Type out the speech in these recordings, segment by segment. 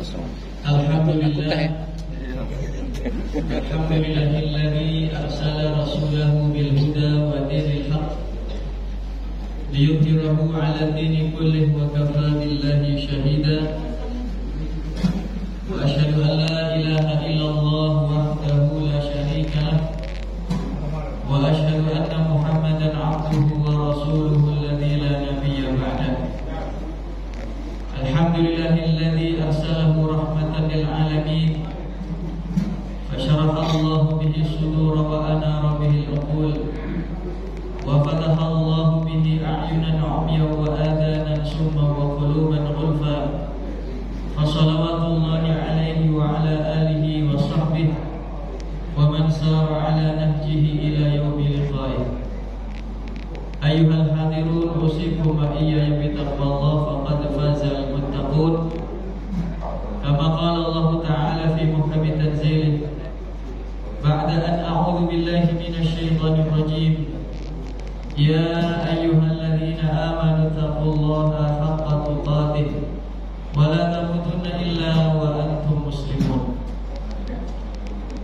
Alhamdulillahilladzi arsala rasulahu bil huda wa dinil haqq liyudhhirahu 'ala dini kullih wa kafa billahi shahida. Wa asyhadu an la ilaha illallah wahdahu la syarika lah wa asyhadu anna Muhammadan 'abduhu wa rasuluhu alladzi la nabiyya ba'dahu. Alhamdulillahilladzi arsalahu rahmatan lil 'alamin fasyaraha Allahu bihi sudura wa anara bihi al-uqul wa fataha Allahu bihi a'yunan 'umya wa adhanan summa wa quluban ghulfa. Fa salawatullahi 'alaihi wa 'ala alihi wa sahbihi wa man sara 'ala nahjihi ila yaumil liqa'i. Ayyuhal hadirun, usikum wa iyaya bi taqwallah faqad fazal muttaqun. Kama qala Allah ta'ala fi muhkami tanzilih ba'da an a'udzu billahi minasy syaithanir rajim. Ya ayyuhalladzina amanu taqullaha haqqa tuqatih wa la tamutunna illa wa antum muslimun.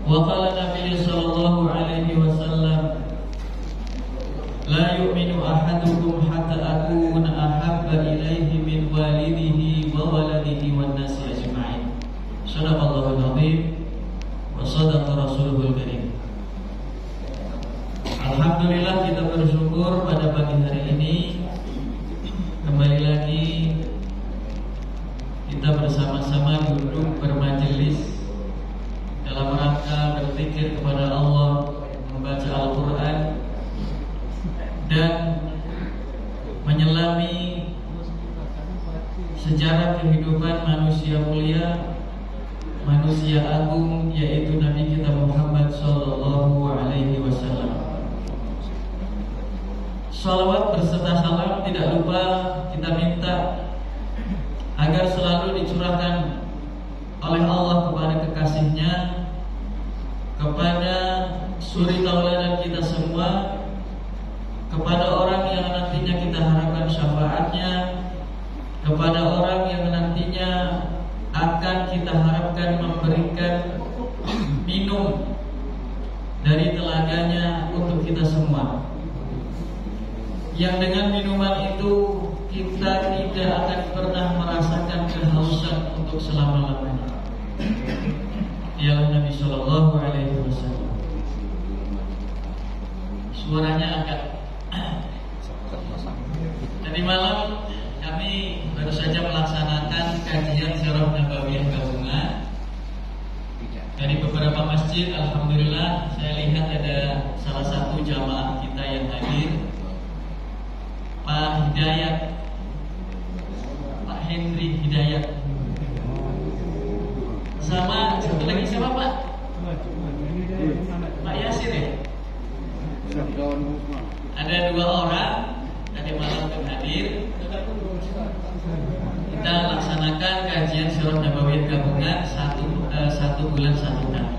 Wa qala Nabi sallallahu alaihi wasallam, la yu'minu ahadukum hatta akuna ahabba ilaihi min walidihi wa waladihi wan nasi ajma'in. Shadaqallahul azim wa shadaqa rasuluhul karim. Alhamdulillah, kita bersyukur pada pagi hari ini kembali lagi kita bersama-sama duduk bermajelis dalam rangka berzikir kepada Allah, membaca Al-Quran dan menyelami sejarah kehidupan manusia mulia, manusia agung, yaitu Nabi kita Muhammad sallallahu alaihi wasallam. Salawat berserta salam tidak lupa kita minta agar selalu dicurahkan oleh Allah kepada kekasihnya, kepada suri tauladan kita semua, kepada orang yang nantinya kita harapkan syafaatnya, kepada orang yang nantinya akan kita harapkan memberikan minum dari telaganya untuk kita semua, yang dengan minuman itu kita tidak akan pernah merasakan kehausan untuk selama-lamanya. Dialah Nabi Sallallahu Alaihi Wasallam. Suaranya agak. Tadi malam kami baru saja melaksanakan kajian Sirah Nabawiyah gabungan dari beberapa masjid. Alhamdulillah, saya lihat ada salah satu jamaah kita yang hadir, Pak Hidayat, Pak Hendri Hidayat, sama satu lagi siapa Pak? Pak Yasir ya? Ada 2 orang tadi malam yang hadir. Kita laksanakan kajian Sirah Nabawiyah gabungan satu bulan 1 kali.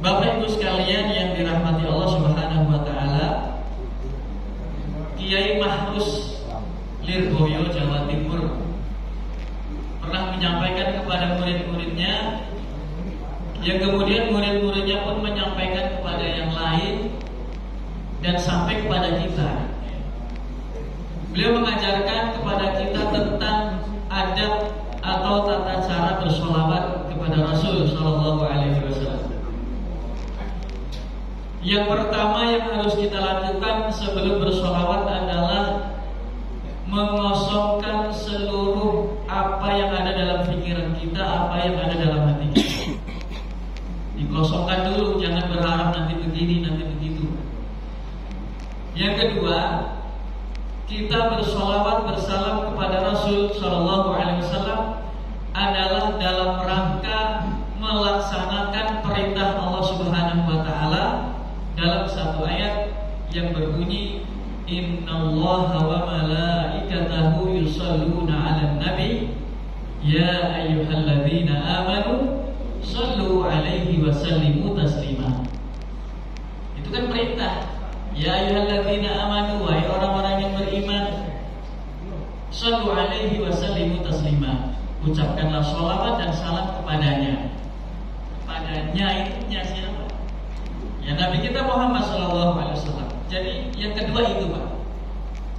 Bapak Ibu sekalian yang dirahmati Allah Subhanahu wa taala, Kiai Mahrus Lirboyo Jawa Timur pernah menyampaikan kepada murid-muridnya, yang kemudian murid-muridnya pun menyampaikan kepada yang lain dan sampai kepada kita. Beliau mengajarkan kepada kita tentang adab atau tata cara bersolawat kepada Rasul Sallallahu Alaihi Wasallam. Yang pertama yang harus kita lakukan sebelum bersolawat adalah mengosongkan seluruh apa yang ada dalam pikiran kita, apa yang ada dalam hati kita. Dikosongkan dulu, jangan berharap nanti begini, nanti begitu. Yang kedua, kita bersolawat bersalam kepada Rasul Sallallahu Alaihi Wasallam adalah dalam rangka melaksanakan perintah Allah Subhanahu Wa Taala dalam satu ayat yang berbunyi, Innallaha wa malaikatahu yusalluna 'alan nabi ya ayyuhalladzina amanu sallu 'alaihi wa sallimu taslima. Itu kan perintah. Ya ayyuhalladzina amanu, wahai orang-orang yang beriman, sallu 'alaihi wa sallimu taslima. ucapkanlah sholawat dan salam kepadanya. Kepadanya itu siapa? Ya Nabi kita Muhammad SAW. Jadi yang kedua itu Pak,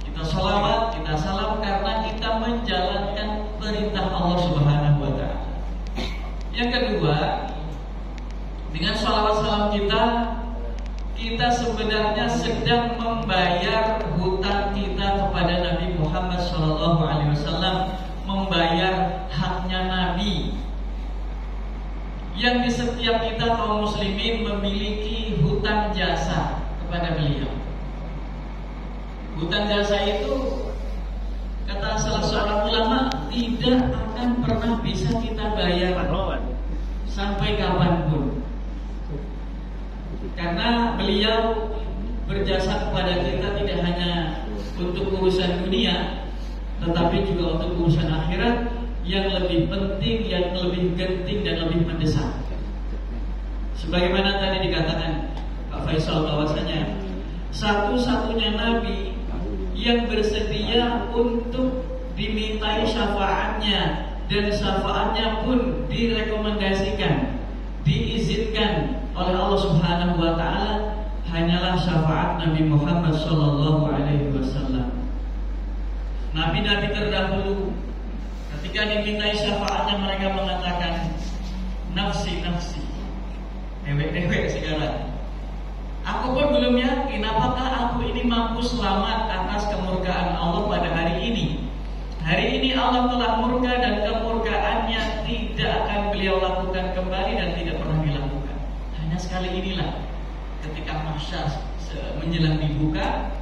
kita sholawat, kita salam karena kita menjalankan perintah Allah Subhanahu wa Ta'ala. Yang kedua, dengan sholawat salam kita sebenarnya sedang membayar hutang kita kepada Nabi Muhammad SAW, membayar haknya Nabi yang di setiap kita kaum muslimin memiliki hutang jasa kepada beliau. Hutang jasa itu kata salah seorang ulama tidak akan pernah bisa kita bayar sampai kapanpun, karena beliau berjasa kepada kita tidak hanya untuk urusan dunia, tetapi juga untuk urusan akhirat yang lebih penting, yang lebih genting dan lebih mendesak. Sebagaimana tadi dikatakan Pak Faisal bahwasanya satu-satunya nabi yang bersedia untuk dimintai syafaatnya, dan syafaatnya pun direkomendasikan, diizinkan oleh Allah Subhanahu wa Ta'ala, hanyalah syafaat Nabi Muhammad sallallahu alaihi wasallam. Nabi-nabi terdahulu ketika dimintai syafaatnya mereka mengatakan nafsi nafsi, dewek segala. Aku pun belum yakin apakah aku ini mampu selamat atas kemurkaan Allah pada hari ini. Hari ini Allah telah murka dan kemurkaannya tidak akan beliau lakukan kembali dan tidak pernah dilakukan. Hanya sekali inilah ketika mahsyar menjelang dibuka,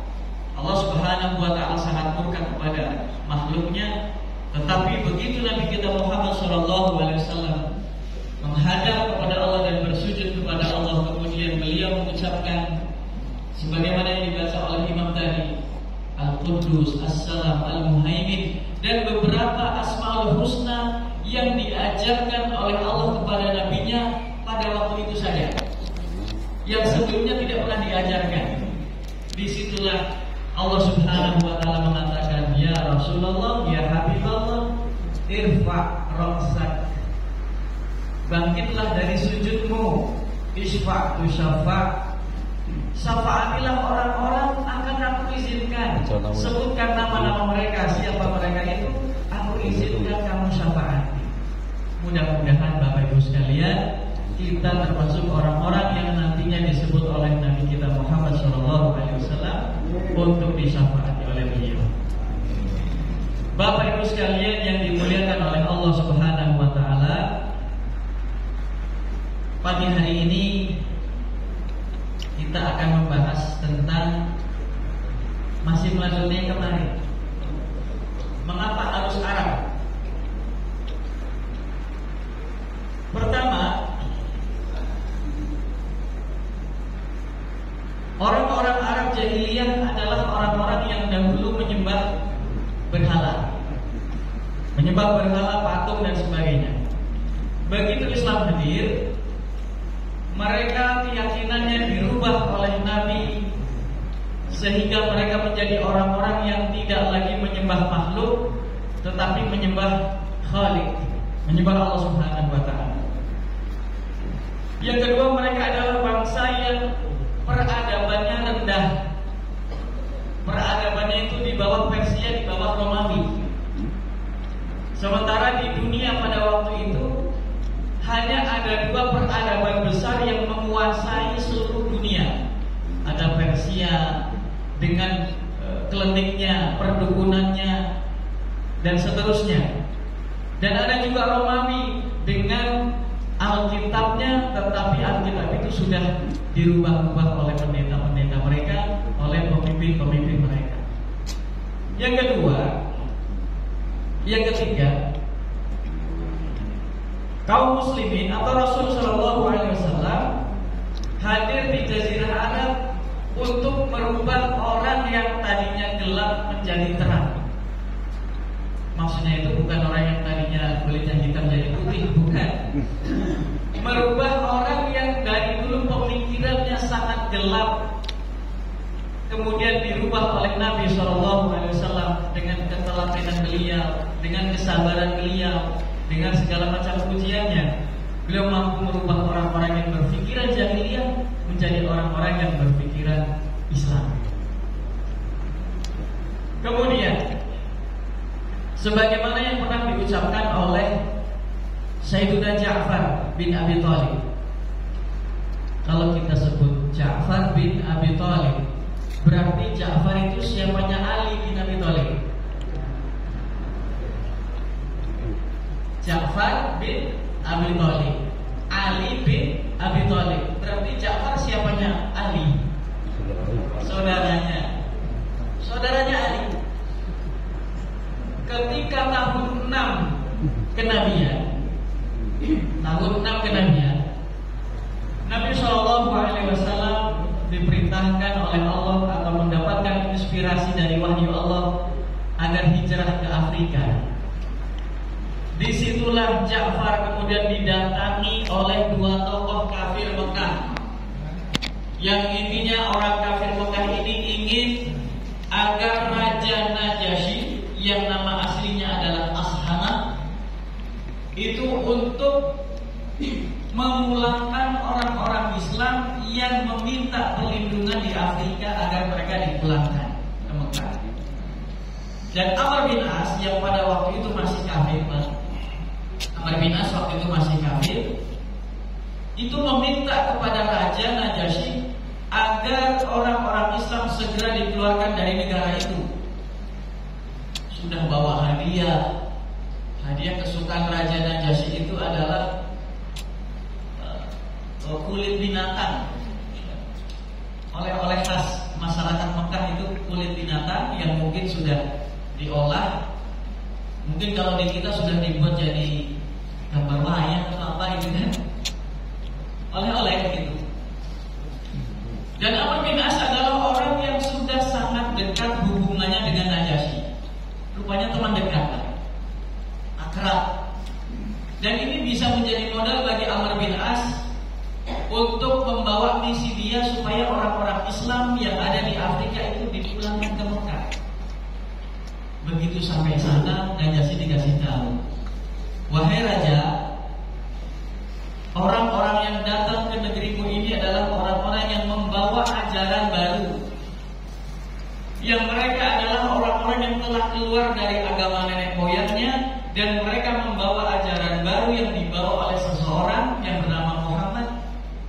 Allah Subhanahu wa Ta'ala sangat murka kepada makhluknya. Tetapi begitu Nabi kita Muhammad SAW menghadap kepada Allah dan bersujud kepada Allah, kemudian beliau mengucapkan sebagaimana yang dibaca oleh imam tadi, Al-Quddus, As-Salam, Al-Muhaimin, dan beberapa Asmaul Husna yang diajarkan oleh Allah kepada Nabi-Nya pada waktu itu saja, yang sebelumnya tidak pernah diajarkan. Disitulah Allah Subhanahu wa Ta'ala mengatakan, ya Rasulullah, ya Habiballah, irfa' ra'sak, bangkitlah dari sujudmu, isfa' tusyafa', syafaatilah orang-orang akan aku izinkan. Sebutkan nama-nama mereka, siapa mereka itu, aku izinkan kamu syafaati. Mudah-mudahan Bapak Ibu sekalian, kita termasuk orang-orang yang nantinya disebut oleh Nabi kita Muhammad SAW untuk disyafaati oleh beliau. Bapak Ibu sekalian yang dimuliakan oleh Allah Subhanahu wa Ta'ala, pagi hari ini kita akan membahas tentang masih melanjutkan kemarin, mengapa harus Arab. Pertama, orang-orang Arab jahiliyah adalah orang-orang yang dahulu menyembah berhala, patung dan sebagainya. Begitu Islam hadir, mereka keyakinannya dirubah oleh Nabi, sehingga mereka menjadi orang-orang yang tidak lagi menyembah makhluk, tetapi menyembah Khalik, menyembah Allah Subhanahu wa Ta'ala. Yang kedua, mereka adalah bangsa yang peradabannya rendah. Peradabannya itu di bawah Persia, di bawah Romawi. Sementara di dunia pada waktu itu hanya ada dua peradaban besar yang menguasai seluruh dunia. Ada Persia dengan kliniknya, perdukunannya, dan seterusnya. Dan ada juga Romawi dengan Alkitabnya, tetapi Alkitab itu sudah dirubah-rubah oleh pendeta-pendeta mereka, oleh pemimpin-pemimpin mereka. Yang ketiga, kaum muslimin atau Rasul Shallallahu Alaihi Wasallam hadir di Jazirah Arab untuk merubah orang yang tadinya gelap menjadi terang. Maksudnya itu bukan orang yang tadinya kulitnya hitam jadi putih, bukan. Merubah orang yang dari dulu pemikirannya sangat gelap, kemudian dirubah oleh Nabi SAW dengan ketelatenan beliau, dengan kesabaran beliau, dengan segala macam ujiannya, beliau mampu merubah orang-orang yang berpikiran jahiliyah menjadi orang-orang yang berpikiran Islam. Kemudian, sebagaimana yang pernah diucapkan oleh Sayyidina Ja'far bin Abi Thalib, kalau kita sebut Ja'far bin Abi Thalib, berarti Ja'far itu siapanya Ali bin Abi Thalib. Ja'far bin Abi Thalib, Ali bin Abi Thalib, berarti Ja'far siapanya? Ali, saudaranya Ali. Ketika tahun 6 kenabian, Nabi SAW diperintahkan oleh Allah atau mendapatkan inspirasi dari wahyu Allah agar hijrah ke Afrika. Disitulah Ja'far kemudian didatangi oleh dua tokoh kafir Mekah, yang intinya orang kafir Mekah ini ingin agar Raja Najasyi yang nama aslinya adalah Ashama itu untuk memulangkan orang-orang Islam yang meminta perlindungan di Afrika agar mereka dipulangkan ke Mekah. Dan Amr bin As yang pada waktu itu masih kafir, itu meminta kepada Raja Najasyi agar orang-orang Islam segera dikeluarkan dari negara itu. Sudah bawa hadiah kesukaan Raja Najasyi itu adalah kulit binatang. Oleh-oleh khas masyarakat Mekah itu kulit binatang yang mungkin sudah diolah. Mungkin kalau di kita sudah dibuat jadi gambar wayang atau apa gitu kan. Oleh-oleh gitu. Dan Amr bin As adalah orang yang sudah sangat dekat hubungannya dengan Najasyi. Rupanya teman dekat, akrab. Dan ini bisa menjadi modal bagi Amr bin As untuk membawa misi dia supaya orang-orang Islam yang ada di Afrika itu dipulangkan ke Mekah. Begitu sampai sana, Najasyi dikasih tahu, wahai raja, orang-orang yang datang ke negerimu ini adalah orang-orang yang membawa ajaran baru, yang mereka adalah orang-orang yang telah keluar dari agama nenek moyangnya, dan mereka membawa ajaran baru yang dibawa oleh seseorang yang bernama Muhammad.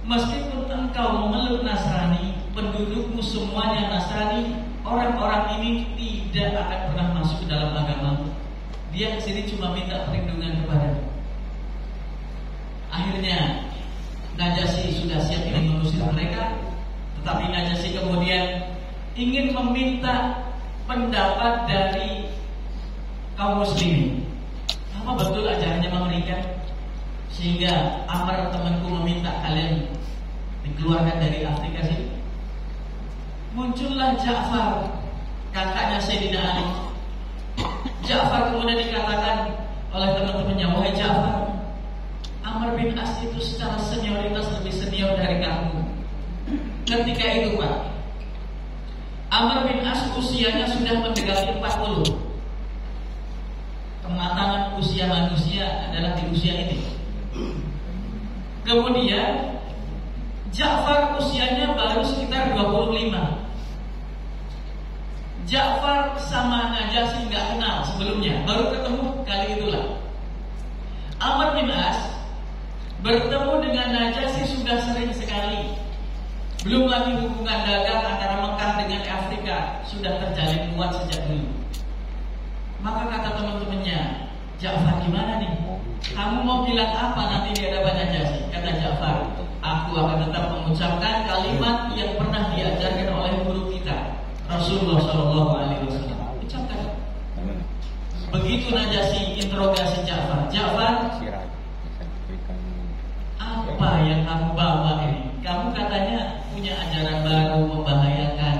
Meskipun engkau memeluk Nasrani, pendudukmu semuanya Nasrani, orang-orang ini tidak akan pernah masuk ke dalam agamamu. Dia kesini cuma minta perlindungan kepadamu. Akhirnya Najasyi sudah siap ingin mengusir mereka, tetapi Najasyi kemudian ingin meminta pendapat dari kaum muslimin. Apa betul ajarannya mengerikan? Sehingga Amr temanku meminta kalian dikeluarkan dari Afrika sini. Muncullah Ja'far, kakaknya Sayyidina Ali. Ja'far kemudian dikatakan oleh teman-temannya, wahai Ja'far, Amr bin As itu secara senioritas lebih senior dari kamu. Ketika itu Pak, Amr bin As usianya sudah mendekati 40. Kematangan usia manusia adalah di usia ini. Kemudian Ja'far usianya baru sekitar 25. Ja'far sama Najasyi nggak kenal sebelumnya, baru ketemu kali itulah. Amr bin As bertemu dengan Najasyi sudah sering sekali. Belum lagi hubungan dagang antara Mekah dengan Afrika sudah terjalin kuat sejak dulu. Maka kata teman-temannya, Ja'far gimana nih? Kamu mau bilang apa nanti di hadapan Najasyi? Kata Ja'far, aku akan tetap mengucapkan kalimat yang pernah diajarkan oleh guru kita, Rasulullah SAW. Ucapkan. Begitu Najasyi interogasi Ja'far, Ja'far, apa yang kamu bawa ini? Kamu katanya punya ajaran baru membahayakan,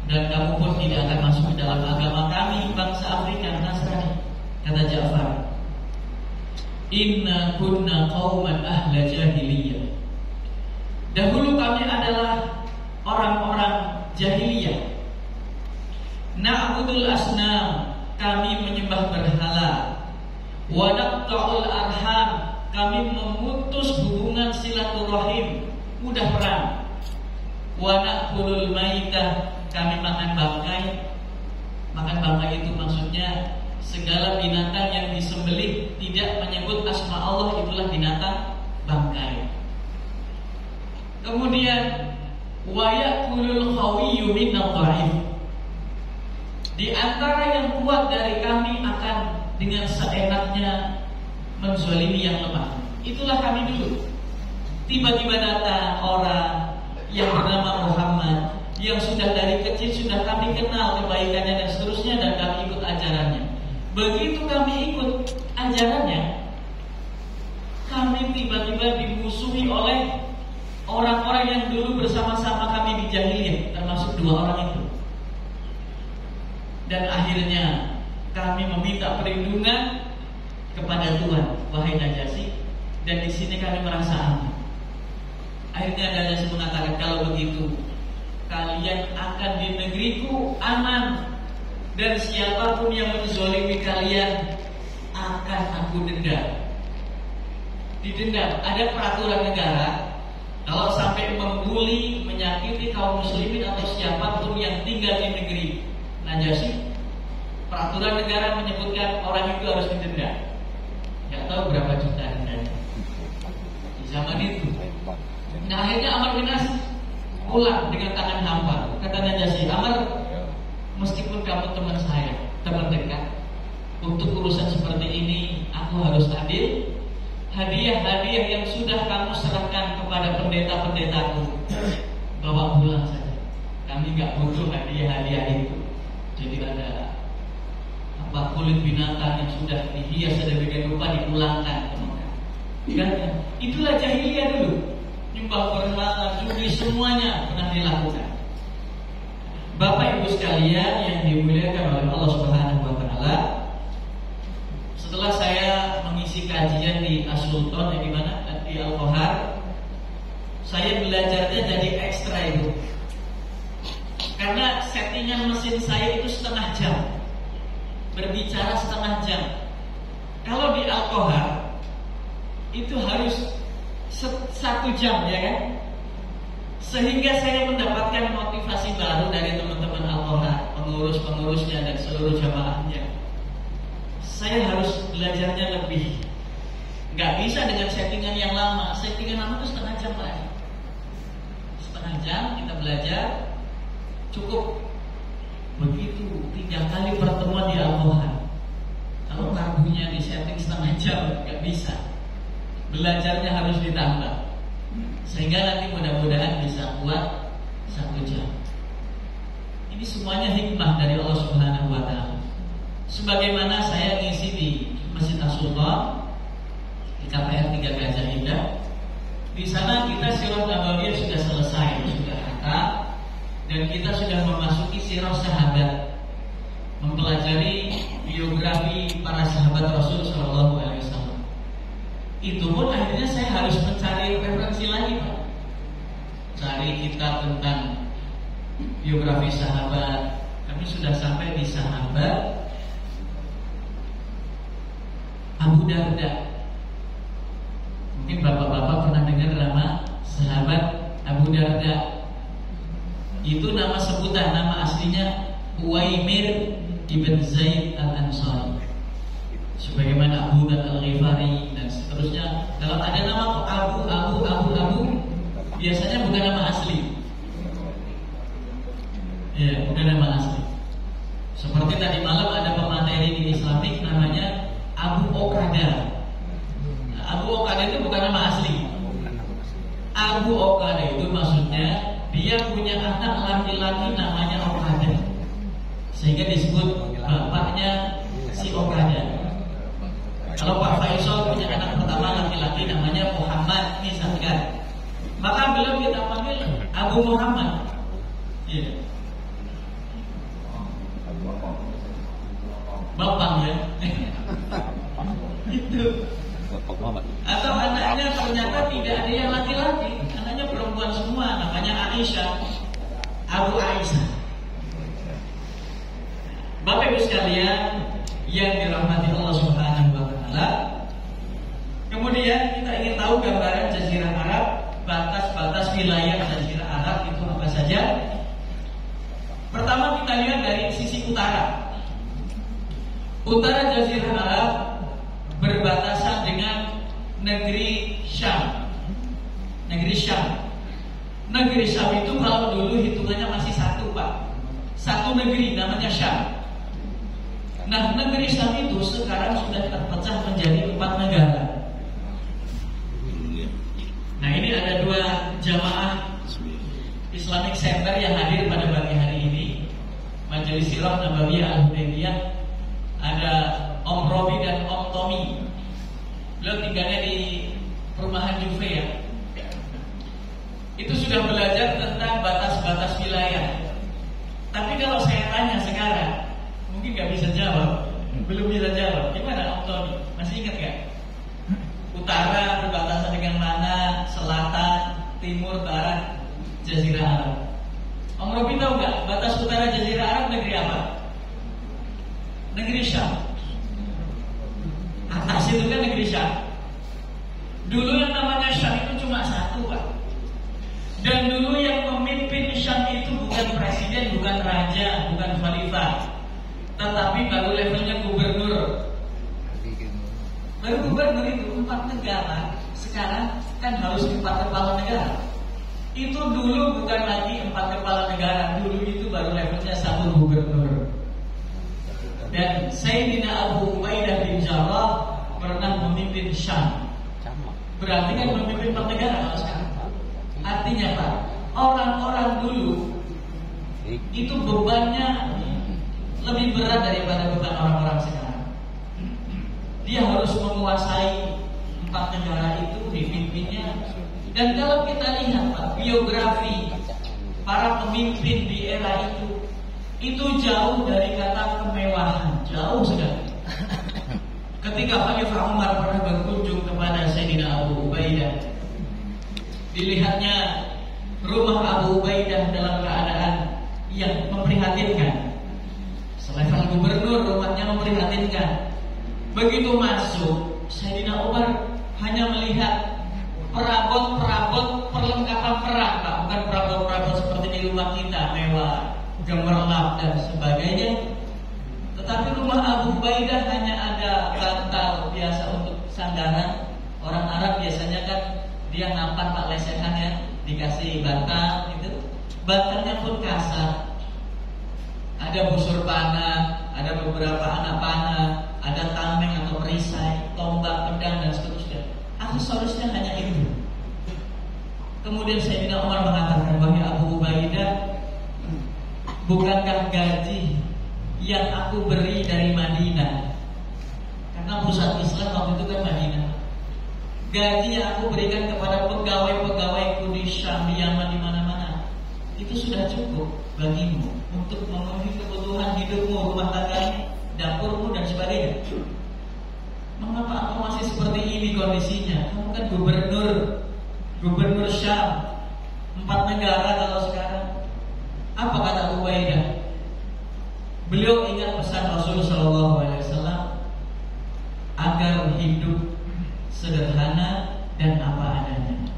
dan kamu pun tidak akan masuk ke dalam agama kami, bangsa Afrika Nasrani. Kata Ja'far, inna kunna qauman ahla jahiliyah. Dahulu kami adalah orang-orang jahiliyah. Na'budul asnam, kami menyembah berhala. Wa naqta'ul arham, kami memutus hubungan silaturahim, mudah perang. Wa na'kulul maitah, kami makan bangkai. Makan bangkai itu maksudnya segala binatang yang disembelih tidak menyebut asma Allah, itulah binatang bangkai. Kemudian wa ya'kulul khawiyyu minad dha'if, di antara yang kuat dari kami akan dengan seenaknya menzalimi yang lemah. Itulah kami dulu. Tiba-tiba datang orang yang bernama Muhammad, yang sudah dari kecil sudah kami kenal kebaikannya dan seterusnya, dan kami ikut ajarannya. Begitu kami ikut ajarannya, kami tiba-tiba dimusuhi oleh orang-orang yang dulu bersama-sama kami di jahiliyah, termasuk 2 orang itu. Dan akhirnya kami meminta perlindungan kepada Tuhan, wahai Najasyi, dan di sini kami merasa aman. Akhirnya Najasyi mengatakan, kalau begitu kalian akan di negeriku aman, dan siapapun yang menzalimi kalian akan aku denda. Didenda. Ada peraturan negara, kalau sampai membuli, menyakiti kaum muslimin atau siapapun yang tinggal di negeri Najasyi, peraturan negara menyebutkan orang itu harus didenda. Gak tahu berapa juta dendanya di zaman itu. Nah akhirnya Amr bin As pulang dengan tangan hampa. Kata Najasyi, Amr, meskipun kamu teman saya, teman dekat, untuk urusan seperti ini aku harus adil. Hadiah-hadiah yang sudah kamu serahkan kepada pendeta-pendetaku, bawa pulang saja. Kami gak butuh hadiah-hadiah itu. Jadi ada kulit binatang yang sudah dihias sedemikian rupa dipulangkan. Itulah jahiliyah dulu. Nyembah berhala, judi, semuanya pernah dilakukan. Bapak Ibu sekalian yang dimuliakan oleh Allah Subhanahu wa taala, setelah saya mengisi kajian di As-Sultan di mana? Di Al-Qahar, saya belajarnya jadi ekstra itu. Karena settingan mesin saya itu setengah jam, berbicara setengah jam. Kalau di Al-Qahar itu harus 1 jam, ya kan? Sehingga saya mendapatkan motivasi baru dari teman-teman Al-Qahar, pengurus-pengurusnya dan seluruh jamaahnya. Saya harus belajarnya lebih. Gak bisa dengan settingan yang lama. Settingan lama itu setengah jam lagi. Setengah jam kita belajar cukup. Begitu 3 kali pertemuan di Al-Qahar. Kalau karbunya di setting setengah jam gak bisa. Belajarnya harus ditambah, sehingga nanti mudah-mudahan bisa kuat 1 jam. Ini semuanya hikmah dari Allah Subhanahu wa taala. Sebagaimana saya ngisi di Masjid As-Sultan di KPR 3 Gajah Indah. Di sana kita sirah nabawiyah sudah selesai, sudah khatam, dan kita sudah memasuki sirah sahabat, mempelajari biografi para sahabat Rasul Shallallahu Alaihi Wasallam. Itu pun akhirnya saya harus mencari referensi lagi, Pak. Cari kitab tentang biografi sahabat. Kami sudah sampai di sahabat Abu Darda. Mungkin bapak-bapak pernah dengar nama sahabat Abu Darda. Itu nama sebutan, nama aslinya Uwaimir ibn Zaid al-Ansari, sebagaimana Abu Dhar al-Ghifari dan seterusnya. Kalau ada nama Abu, biasanya bukan nama asli. Ya, bukan nama asli. Seperti tadi malam ada pemateri di Islamik namanya Abu Okada. Nah, Abu Okada itu bukan nama asli. Abu Okada itu maksudnya dia punya anak laki-laki namanya Okada, sehingga disebut bapaknya si Okada. Kalau Pak Faisal punya anak pertama laki-laki namanya Muhammad, misalkan, maka beliau kita panggil Abu Muhammad. Iya. Bapak ya. Itu. Atau anaknya ternyata tidak ada yang laki-laki, anaknya perempuan semua, namanya Aisyah, Abu Aisyah. Bapak Ibu sekalian yang dirahmati Allah Subhanahu wa taala, tahu gambaran Jazirah Arab, batas-batas wilayah Jazirah Arab itu apa saja? Pertama kita lihat dari sisi utara. Utara Jazirah Arab berbatasan dengan negeri Syam. Negeri Syam. Negeri Syam itu kalau dulu hitungannya masih satu, Pak. Satu negeri namanya Syam. Nah, negeri Syam itu sekarang sudah terpecah menjadi 4 negara. Nah, ini ada 2 jamaah Islamic Center yang hadir pada pagi hari ini. Majelis Sirah Nabawiyah Al-Hudaybiyah. Ada Om Robi dan Om Tommy. Beliau tinggalnya di perumahan Juve ya. Itu sudah belajar tentang batas-batas wilayah. Tapi kalau saya tanya sekarang, mungkin gak bisa jawab. Belum bisa jawab. Gimana Om Tommy? Masih ingat gak? Utara berbatasan dengan mana? Selatan, timur, barat, Jazirah Arab. Om Robi tahu gak? Batas utara Jazirah Arab negeri apa? Negeri Syam. Atas itu kan negeri Syam. Dulu yang namanya Syam itu cuma satu, Pak. Dan dulu yang memimpin Syam itu bukan presiden, bukan raja, bukan khalifah, tetapi baru levelnya gubernur. Baru gubernur itu 4 negara. Sekarang kan harus 4 kepala negara. Itu dulu bukan lagi 4 kepala negara. Dulu itu baru levelnya 1 gubernur. Dan Sayyidina Abu Ubaidah bin Jarrah pernah memimpin Syam. Berarti kan memimpin 4 negara kalau sekarang. Artinya Pak, orang-orang dulu itu bebannya lebih berat daripada beban orang-orang sekarang. Dia harus menguasai 4 negara itu, dipimpinnya. Dan kalau kita lihat Pak, biografi para pemimpin di era itu jauh dari kata kemewahan, jauh sekali. Ketika Khalifah Umar pernah berkunjung kepada Sayyidina Abu Ubaidah, dilihatnya rumah Abu Ubaidah dalam keadaan yang memprihatinkan. Selevel gubernur, rumahnya memprihatinkan. Begitu masuk, Sayyidina Umar hanya melihat perabot-perabot perlengkapan perang, Pak. Bukan perabot-perabot seperti di rumah kita, mewah, gemerlap dan sebagainya. Tetapi rumah Abu Ubaidah hanya ada bantal biasa untuk sandaran. Orang Arab biasanya kan dia nampan Pak lesehan ya, dikasih bantal itu. Bantalnya pun kasar. Ada busur panah, ada beberapa anak panah, ada tameng atau perisai, tombak, pedang dan seterusnya. Aksesorisnya hanya itu. Kemudian Sayyidina Umar mengatakan, wahai Abu Ubaidah, bukankah gaji yang aku beri dari Madinah? Karena pusat Islam waktu itu kan Madinah. Gaji yang aku berikan kepada pegawai-pegawaiku di Syam, di Yaman, di mana-mana, itu sudah cukup bagimu untuk memenuhi kebutuhan hidupmu, rumah tanggamu, dapurmu dan sebagainya. Mengapa aku masih seperti ini kondisinya? Kamu kan gubernur Syam, 4 negara kalau sekarang. Apa kata Abu Ubaidah? Beliau ingat pesan Rasulullah SAW agar hidup sederhana dan apa adanya.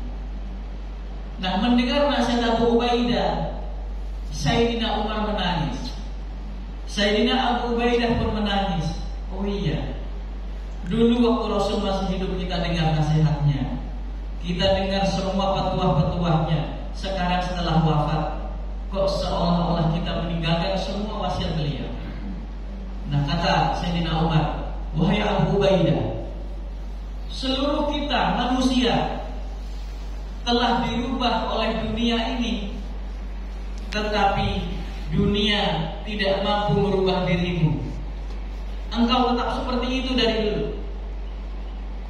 Nah, mendengar nasihat Abu Ubaidah, Sayyidina Umar menangis. Sayyidina Abu Ubaidah pun menangis. Oh iya, dulu waktu Rasul masih hidup kita dengar nasihatnya, kita dengar semua petuah-petuahnya. Sekarang setelah wafat, kok seolah-olah kita meninggalkan semua wasiat beliau. Nah, kata Sayyidina Umar, wahai Abu Ubaidah, seluruh kita manusia telah dirubah oleh dunia ini, tetapi dunia tidak mampu merubah dirimu. Engkau tetap seperti itu dari dulu.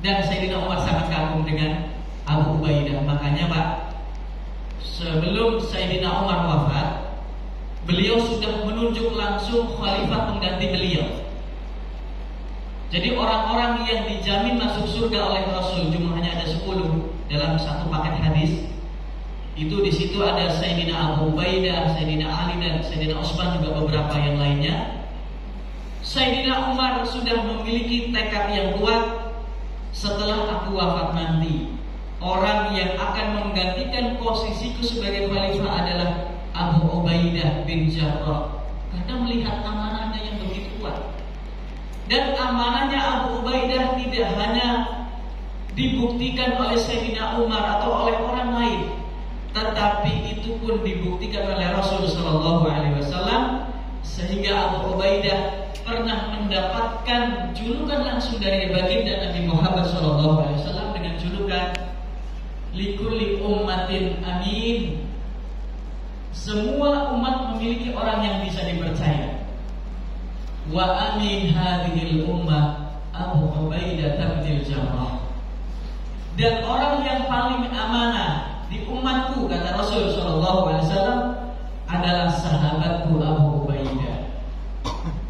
Dan Sayyidina Umar sangat kagum dengan Abu Ubaidah. Makanya Pak, sebelum Sayyidina Umar wafat, beliau sudah menunjuk langsung khalifah pengganti beliau. Jadi orang-orang yang dijamin masuk surga oleh Rasul jumlahnya ada 10 dalam satu paket hadis. Itu di situ ada Sayyidina Abu Ubaidah, Sayyidina Ali dan Sayyidina Utsman, juga beberapa yang lainnya. Sayyidina Umar sudah memiliki tekad yang kuat, setelah aku wafat nanti, orang yang akan menggantikan posisiku sebagai khalifah adalah Abu Ubaidah bin Jarrah. Karena melihat amanahnya yang begitu kuat. Dan amanahnya Abu Ubaidah tidak hanya dibuktikan oleh Sayyidina Umar atau oleh orang lain, tetapi itu pun dibuktikan oleh Rasul sallallahu alaihi wasallam, sehingga Abu Ubaidah pernah mendapatkan julukan langsung dari baginda Nabi Muhammad sallallahu alaihi wasallam dengan julukan likulli ummatin amin. Semua umat memiliki orang yang bisa dipercaya. Wa amin hadhil ummah Abu Ubaidah bin Jarrah. Dan orang yang paling amanah di umatku, kata Rasul sallallahu alaihi wasallam, adalah sahabatku Abu Ubaidah.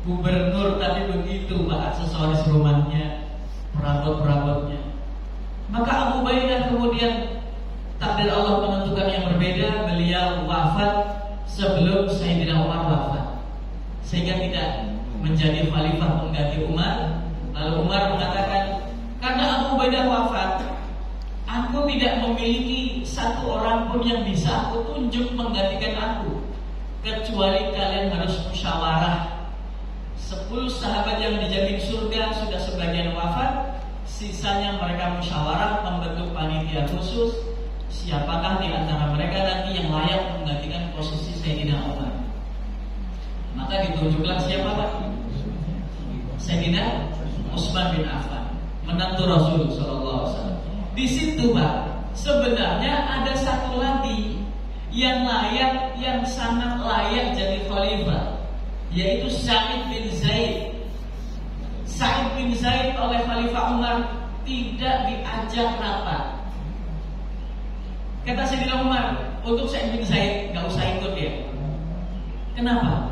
Gubernur tapi begitu Pak aksesoris rumahnya, perabot-perabotnya. Maka Abu Ubaidah kemudian takdir Allah menentukan yang berbeda. Beliau wafat sebelum Sayyidina Umar wafat, sehingga tidak menjadi khalifah pengganti Umar. Lalu Umar mengatakan, karena Abu Ubaidah wafat, aku tidak memiliki satu orang pun yang bisa aku tunjuk menggantikan aku, kecuali kalian harus musyawarah. 10 sahabat yang dijamin surga sudah sebagian wafat, sisanya mereka musyawarah membentuk panitia khusus. Siapakah di antara mereka nanti yang layak menggantikan posisi Sayyidina Umar? Maka ditunjuklah siapa Pak? Sayyidina Utsman bin Affan, menantu Rasul sallallahu alaihi wasallam. Di situ Pak, sebenarnya ada satu lagi yang layak, yang sangat layak jadi khalifah, yaitu Sa'id bin Zaid. Sa'id bin Zaid oleh Khalifah Umar tidak diajak rapat. Kata Sayyidina Umar, untuk Sa'id bin Zaid gak usah ikut ya. Kenapa?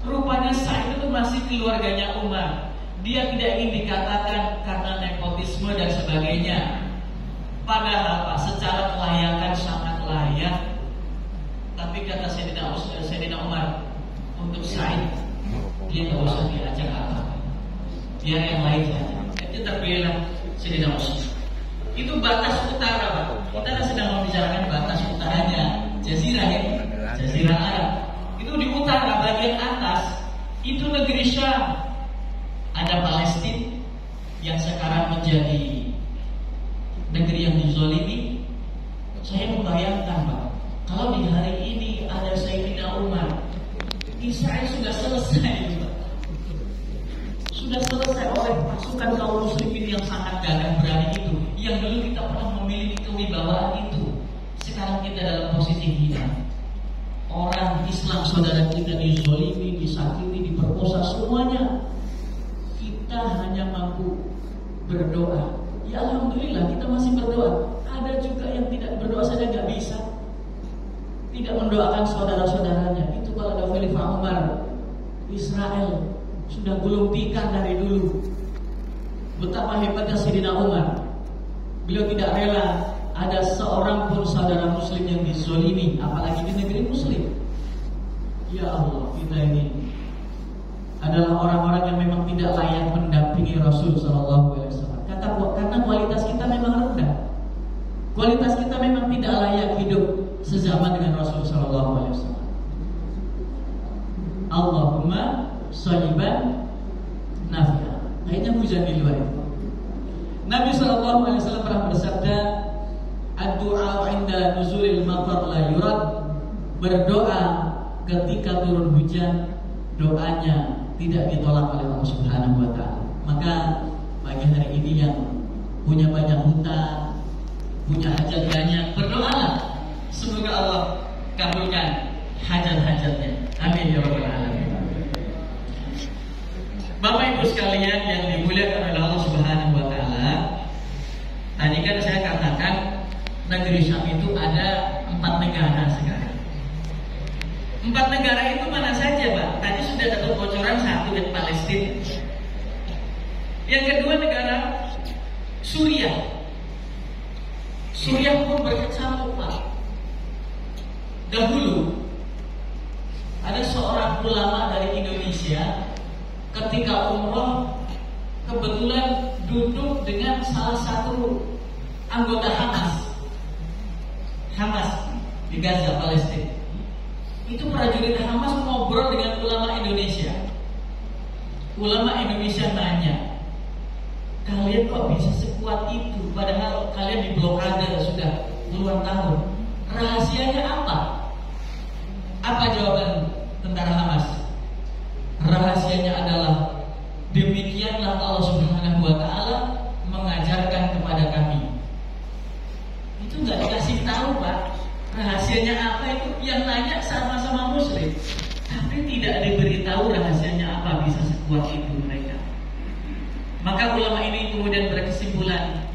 Rupanya Sa'id itu masih keluarganya Umar. Dia tidak ingin dikatakan karena nepotisme dan sebagainya. Padahal Pak, secara kelayakan sangat layak. Tapi kata Sayyidina Umar, untuk Sa'id dia gak usah diajak apa, biar yang lain saja. Itu terpilihlah Sayyidina Utsman. Itu batas utara Pak. Kita sedang membicarakan batas utaranya Jazirah ya, Jazirah Arab. Itu di utara bagian atas itu negeri Syam. Ada Palestina yang sekarang menjadi negeri yang dizolimi. Saya membayangkan Pak, kalau di hari ini ada Sayyidina Umar, Israel sudah selesai Pak. Sudah selesai oleh pasukan kaum muslimin yang sangat gagah berani itu, yang dulu kita pernah memiliki kewibawaan itu. Sekarang kita dalam posisi hina. Orang Islam saudara kita dizolimi, disakiti, diperkosa semuanya. Kita hanya mampu berdoa. Ya alhamdulillah kita masih berdoa. Ada juga yang tidak berdoa saja nggak bisa, tidak mendoakan saudara-saudaranya. Itu kalau ada Khalifah Umar, Israel sudah gulung tikar dari dulu. Betapa hebatnya Sayyidina Umar. Beliau tidak rela ada seorang pun saudara muslim yang dizolimi, apalagi di negeri muslim. Ya Allah, kita ini adalah orang-orang yang memang tidak layak mendampingi Rasul sallallahu alaihi wasallam. Karena kualitas kita memang rendah. Kualitas kita memang tidak layak hidup sezaman dengan Rasul sallallahu alaihi wasallam. Allahumma shayyiban nafi'an. Akhirnya hujan di luar itu. Nabi sallallahu alaihi wasallam pernah bersabda, "Ad-du'a 'inda nuzulil matar la yurad." Berdoa ketika turun hujan, doanya tidak ditolak oleh Allah Subhanahu wa taala. Maka bagi hari ini yang punya banyak hutang, punya hajat banyak, berdoalah. Semoga Allah kabulkan hajat-hajatnya. Amin ya rabbal alamin. Bapak Ibu sekalian yang dimuliakan oleh Allah Subhanahu wa taala, tadi kan saya katakan negeri Syam itu ada 4 negara sekarang. 4 negara itu mana saja, Pak? Tadi sudah dapat bocoran, satu di Palestina. Yang kedua negara Suriah. Suriah pun berkecamuk, Pak. Dahulu ada seorang ulama dari Indonesia ketika umroh kebetulan duduk dengan salah satu anggota Hamas Hamas di Gaza, Palestina. Itu prajurit Hamas ngobrol dengan ulama Indonesia. Ulama Indonesia nanya, kalian kok bisa sekuat itu? Padahal kalian diblokade sudah puluhan tahun. Rahasianya apa? Apa jawaban tentara Hamas? Rahasianya adalah, demikianlah Allah Subhanahu wa Ta'ala mengajarkan kepada kami. Itu nggak dikasih tahu, Pak. Rahasianya apa itu? Yang nanya sama-sama Muslim, tapi tidak diberitahu rahasianya apa bisa sekuat itu mereka. Maka ulama ini kemudian berkesimpulan,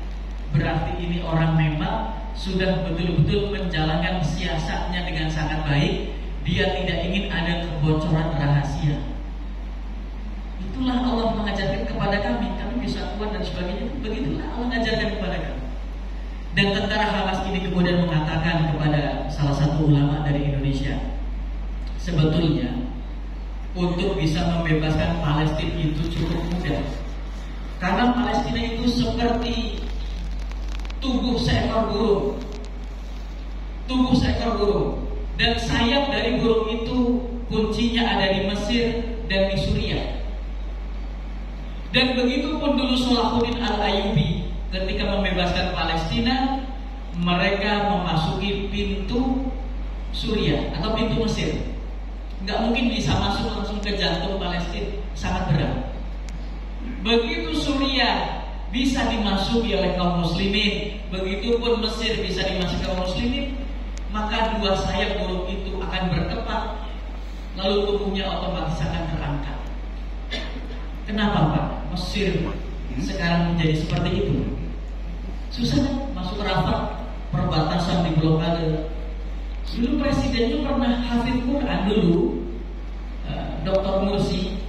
berarti ini orang memang sudah betul-betul menjalankan siasatnya dengan sangat baik. Dia tidak ingin ada kebocoran rahasia. Itulah Allah mengajarkan kepada kami bisa kuat dan sebagainya. Begitulah Allah mengajarkan kepada kami. Dan tentara Hamas ini kemudian mengatakan kepada salah satu ulama dari Indonesia, sebetulnya untuk bisa membebaskan Palestina itu cukup mudah. Karena Palestina itu seperti tubuh seekor burung. Tubuh seekor burung. Dan sayap dari burung itu kuncinya ada di Mesir dan di Suriah. Dan begitu pun dulu Salahuddin Al-Ayyubi ketika membebaskan Palestina, mereka memasuki pintu Suriah atau pintu Mesir. Nggak mungkin bisa masuk langsung ke jantung Palestina, sangat berat. Begitu Suriah bisa dimasuki oleh kaum muslimin, begitu pun Mesir bisa dimasuki kaum muslimin, maka dua sayap burung itu akan berkepat, lalu tubuhnya otomatis akan terangkat. Kenapa Pak? Mesir sekarang menjadi seperti itu. Susah kan? Masuk Rafah, perbatasan di blokade. Dulu presidennya pernah hafid Quran dulu, Dr. Mursi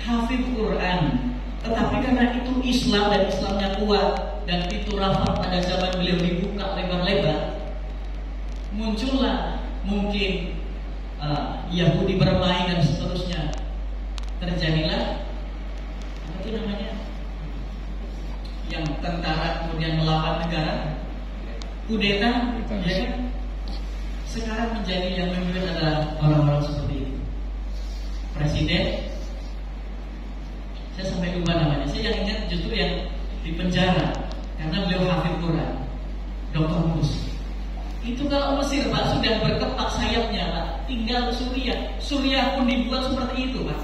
hafid Quran. Tetapi karena itu Islam dan Islamnya kuat, dan pintu Rafah pada zaman beliau dibuka lebar-lebar, muncullah mungkin Yahudi bermain dan seterusnya. Terjadilah apa itu namanya, yang tentara kemudian melawan negara, kudeta, ya kan? Sekarang menjadi yang memimpin adalah orang-orang seperti itu. Presiden, saya sampai lupa namanya. Saya yang ingat justru yang di penjara karena beliau hafid Quran, Dr. Mursi. Itu kalau Mesir Pak sudah berkepak sayapnya Pak, tinggal Suriah. Suriah pun dibuat seperti itu Pak.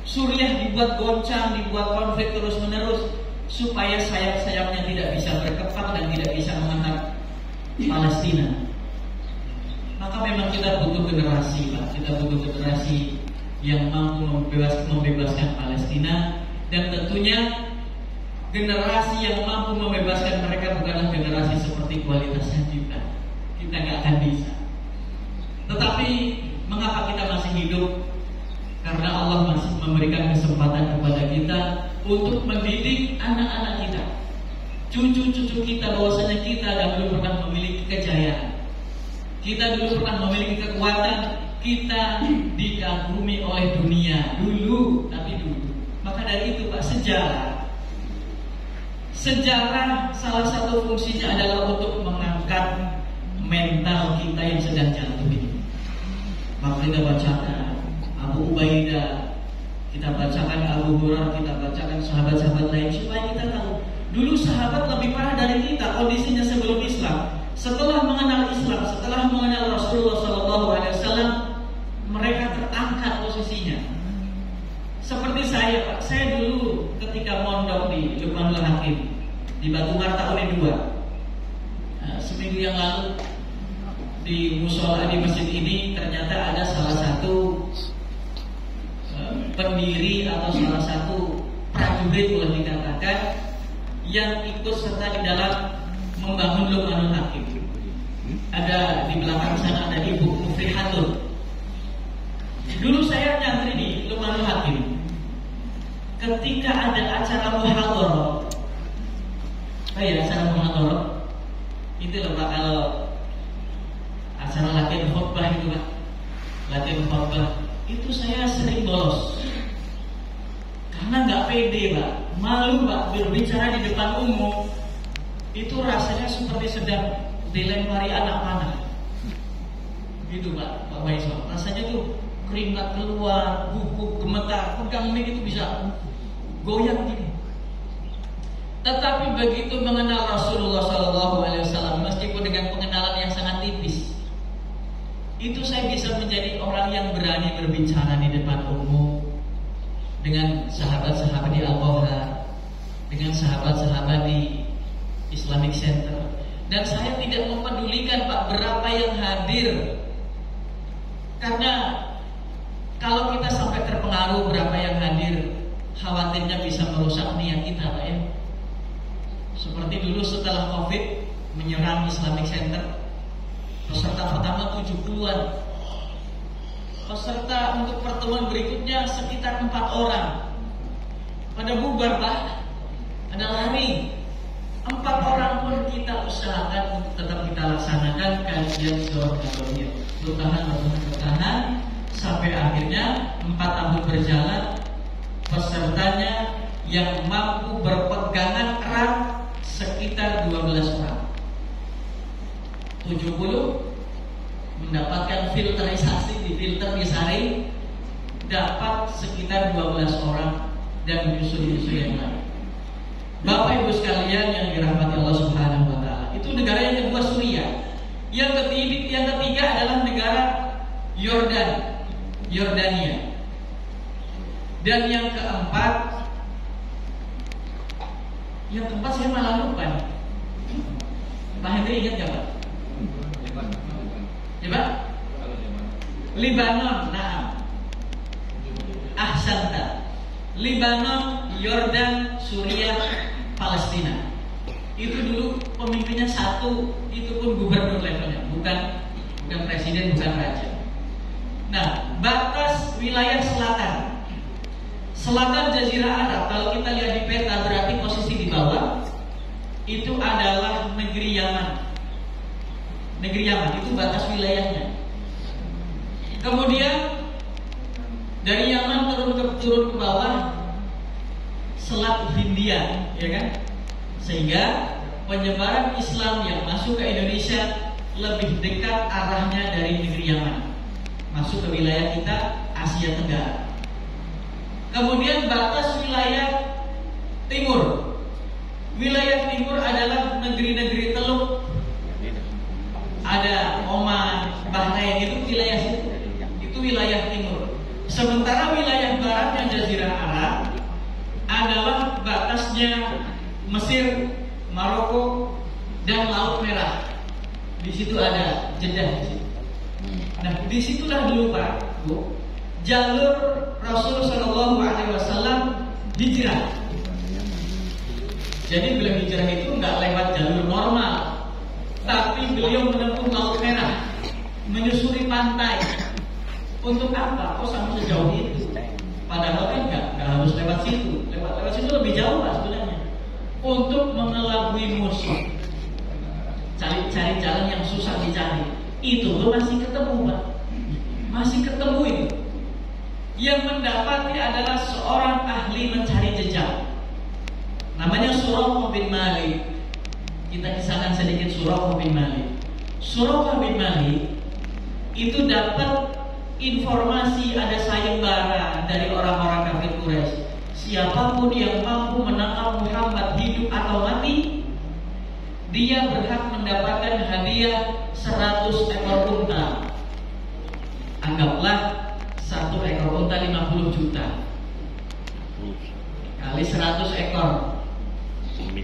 Suriah dibuat goncang, dibuat konflik terus menerus supaya sayap-sayapnya tidak bisa berkepak dan tidak bisa mengangkat Palestina. Maka memang kita butuh generasi Pak, kita butuh generasi yang mampu membebaskan Palestina, dan tentunya generasi yang mampu membebaskan mereka bukanlah generasi seperti kualitasnya kita. Kita nggak akan bisa. Tetapi mengapa kita masih hidup? Karena Allah masih memberikan kesempatan kepada kita untuk mendidik anak-anak kita, cucu-cucu kita, bahwasanya kita dahulu pernah memiliki kejayaan, kita dulu pernah memiliki kekuatan, kita dikagumi oleh dunia dulu, tapi dulu. Maka dari itu Pak, sejarah salah satu fungsinya adalah untuk mengangkat mental kita yang sedang jatuh ini. Maka kita bacakan Abu Ubaidah, kita bacakan Abu Hurairah, kita bacakan sahabat-sahabat lain supaya kita tahu dulu sahabat lebih parah dari kita kondisinya sebelum Islam. Setelah mengenal Islam, setelah mengenal Rasulullah SAW, mereka terangkat posisinya. Seperti saya Pak, saya dulu ketika mondok di Lukmanul Hakim di Batu Marta Uni 2, seminggu yang lalu di musola di masjid ini ternyata ada salah satu pendiri atau salah satu prajurit boleh dikatakan yang ikut serta di dalam membangun Lukmanul Hakim. Ada di belakang sana ada Ibu Mufrihatun. Dulu saya nyantri di Lukmanul Hakim. Ketika ada acara muhadharah, acara muhadharah itu loh Pak, kalau acara latihan khutbah itu Pak, latihan khutbah itu saya sering bolos karena nggak pede Pak, malu Pak berbicara di depan umum. Itu rasanya seperti sedang dilempari anak panah. Gitu Pak Waiswa. Rasanya tuh keringat keluar, guguk, gemetar, pegang mic itu bisa goyang gini. Tetapi begitu mengenal Rasulullah SAW, meskipun dengan pengenalan yang sangat tipis, itu saya bisa menjadi orang yang berani berbicara di depan umum dengan sahabat-sahabat di Al-Bahar, dengan sahabat-sahabat di Islamic Center. Dan saya tidak mempedulikan Pak berapa yang hadir, karena kalau kita sampai terpengaruh berapa yang hadir, khawatirnya bisa merusak niat kita Pak ya. Seperti dulu setelah COVID menyerang Islamic Center, peserta pertama 70-an, peserta untuk pertemuan berikutnya sekitar 4 orang. Pada bubar Pak, ada lari. 4 orang pun kita usahakan untuk tetap kita laksanakan kajian surah Al-Baqarah. Bertahan sampai akhirnya 4 tahun berjalan, pesertanya yang mampu berpegangan erat sekitar 12 orang. 70 mendapatkan filterisasi, difilter, disaring, dapat sekitar 12 orang dan menyusul yang lain. Bapak Ibu sekalian yang dirahmati Allah Subhanahu wa taala. Itu negara yang kedua Suriah. Yang ketiga adalah negara Yordania. Dan yang keempat saya malah lupa nih. Pak Hendri ingat gak Pak? Libanon. Nah, ahsanta. Libanon, Yordan, Suriah, Palestina. Itu dulu pemimpinnya satu, itu pun gubernur levelnya, bukan presiden, bukan raja. Nah, batas wilayah selatan Jazirah Arab, kalau kita lihat di peta berarti posisi di bawah itu adalah negeri Yaman. Negeri Yaman itu batas wilayahnya. Kemudian dari Yaman turun ke bawah Selat Hindia, ya kan? Sehingga penyebaran Islam yang masuk ke Indonesia lebih dekat arahnya dari negeri Yaman, masuk ke wilayah kita Asia Tenggara. Kemudian batas wilayah timur. Wilayah timur adalah negeri-negeri Teluk. Ada Oman, Bahrain, itu wilayah situ. Itu wilayah timur. Sementara wilayah baratnya Jazirah Arab adalah batasnya Mesir, Maroko, dan Laut Merah. Di situ ada Jeddah di situ. Nah, disitulah dulu Pak Bu, jalur Rasul Shallallahu Alaihi Wasallam hijrah. Jadi beliau hijrah itu nggak lewat jalur normal, tapi beliau menempuh Laut Merah, menyusuri pantai. Untuk apa? Kok sampai sejauh itu? Padahal kan nggak harus lewat situ. Lewat situ lebih jauh Pak sebenarnya. Untuk mengelabui musuh, cari jalan yang susah dicari. Itu tuh masih ketemu Pak, masih ketemu itu. Yang mendapati adalah seorang ahli mencari jejak, namanya Suraqah bin Malik. Kita kisahkan sedikit Suraqah bin Malik. Suraqah bin Malik itu dapat informasi ada sayembara dari orang-orang kafir Quraisy. Siapapun yang mampu menangkap Muhammad hidup atau mati, dia berhak mendapatkan hadiah 100 ekor unta. Anggaplah 1 ekor unta 50 juta kali 100 ekor 5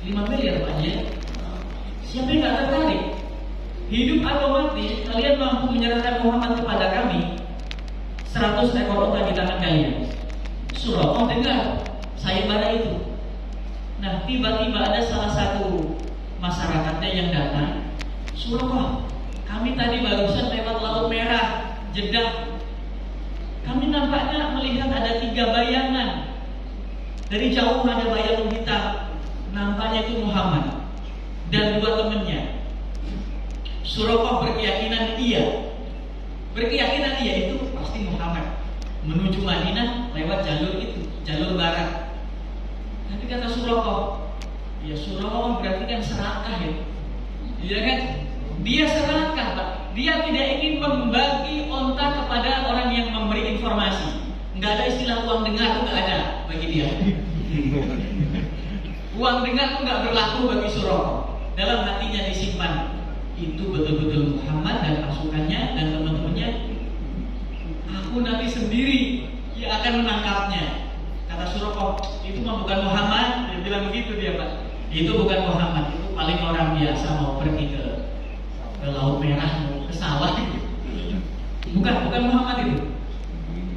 miliar Pak ya. Siapa yang gak tertarik? Hidup atau mati, kalian mampu menyerahkan Muhammad kepada kami, 100 ekor unta di tangan kalian. Suraqah dengar sayembara itu. Nah, tiba-tiba ada salah satu masyarakatnya yang datang. Suraqah, kami tadi barusan lewat Laut Merah, Jeddah. Kami nampaknya melihat ada 3 bayangan. Dari jauh ada bayangan hitam. Nampaknya itu Muhammad dan 2 temannya. Suraqah berkeyakinan iya itu pasti Muhammad menuju Madinah lewat jalur itu, jalur barat. Tapi kata Suraqah, Ya Suraqah berarti kan serakah ya. Iya kan? Dia serakah, Pak. Dia tidak ingin membagi onta kepada orang yang memberi informasi. Nggak ada istilah uang dengar, nggak ada bagi dia. Uang dengar itu nggak berlaku bagi Suraqah. Dalam hatinya disimpan itu betul-betul Muhammad dan pasukannya dan teman-temannya. Aku nanti sendiri yang akan menangkapnya. Kata Suraqah, itu mah bukan Muhammad. Dia bilang begitu dia, Pak. Itu bukan Muhammad, itu paling orang biasa mau pergi ke Laut Merah, mau ke sawah. Bukan Muhammad itu.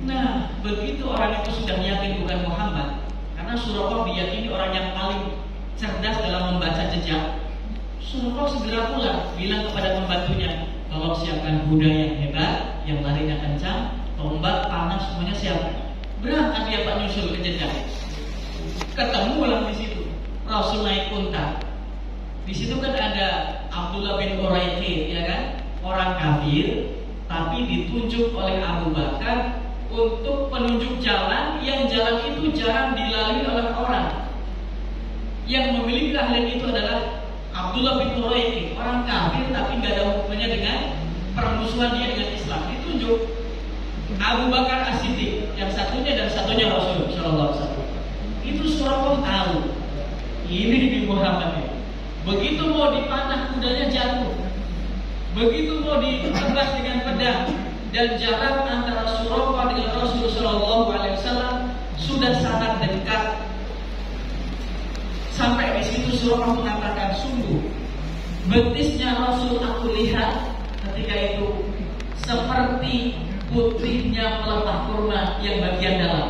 Nah, begitu orang itu sudah yakin bukan Muhammad, karena Suraqah diyakini orang yang paling cerdas dalam membaca jejak. Suraqah segera pulang, bilang kepada pembantunya, tolong siapkan kuda yang hebat, yang larinya kencang, tombak, panah, semuanya siapkan. Berangkat dia Pak nyusul ke jejak. Ketemu ulang di situ. Rasul naik unta. Di situ kan ada Abdullah bin Uraiqid, ya kan? Orang kafir, tapi ditunjuk oleh Abu Bakar untuk penunjuk jalan, yang jalan itu jarang dilalui oleh orang. Yang memiliki keahlian itu adalah Abdullah bin Uraiqid, orang kafir tapi nggak ada hubungannya dengan permusuhan dia dengan Islam. Ditunjuk Abu Bakar As-Siddiq, yang satunya dan satunya Rasul Sallallahu Alaihi Wasallam. Itu Suraqah tahu ini di Muhammad ini. Begitu mau dipanah kudanya jatuh, begitu mau ditebas dengan pedang, dan jarak antara Suraqah dengan Rasul Sallallahu Alaihi Wasallam sudah sangat dekat. Sampai di situ Suraqah mengatakan, sungguh betisnya Rasul aku lihat ketika itu seperti putihnya pelepah kurma yang bagian dalam.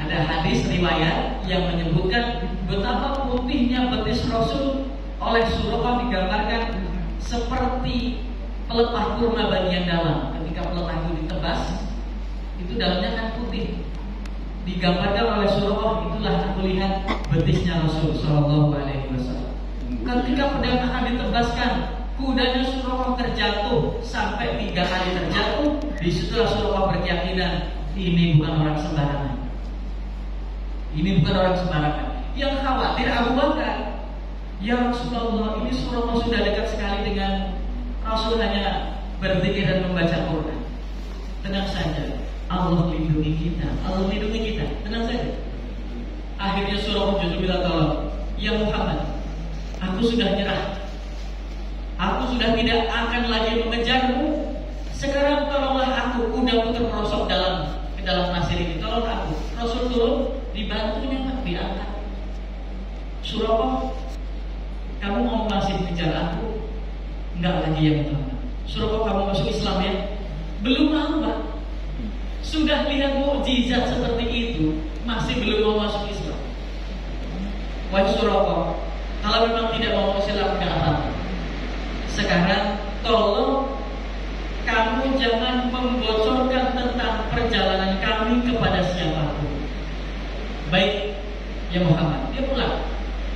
Ada hadis riwayat yang menyebutkan betapa putihnya betis Rasul oleh Suraqah digambarkan seperti pelepah kurma bagian dalam. Ketika pelepah itu ditebas, itu dalamnya kan putih. Digambarkan oleh Suraqah, itulah aku lihat betisnya Rasul Sallallahu Alaihi Wasallam. Ketika pedang akan ditebaskan, kudanya Suraqah terjatuh sampai 3 kali terjatuh. Disitulah Suraqah berkeyakinan ini bukan orang sembarangan. Ini bukan orang sembarangan. Yang khawatir Abu Bakar. Ya Rasulullah, ini Suraqah sudah dekat sekali dengan Rasul, hanya berzikir dan membaca Quran. Tenang saja, Allah lindungi kita. Allah lindungi kita. Tenang saja. Akhirnya Suraqah justru bilang, tolong, ya Muhammad, aku sudah nyerah. Aku sudah tidak akan lagi mengejarmu. Sekarang tolonglah aku, kudaku terperosok ke dalam pasir ini. Tolong aku. Rasul turun, dibantunya Pak, diangkat. Suraqah, kamu mau masih mengejar aku? Enggak lagi ya Muhammad. Suraqah, kamu masuk Islam ya? Belum mau Pak. Sudah lihat mukjizat seperti itu, masih belum mau masuk Islam. Wahai Suraqah, kalau memang tidak mau Islam, enggak apa-apa. Sekarang tolong kamu jangan membocorkan tentang perjalanan kami kepada siapapun. Baik, ya Muhammad. Dia pulang.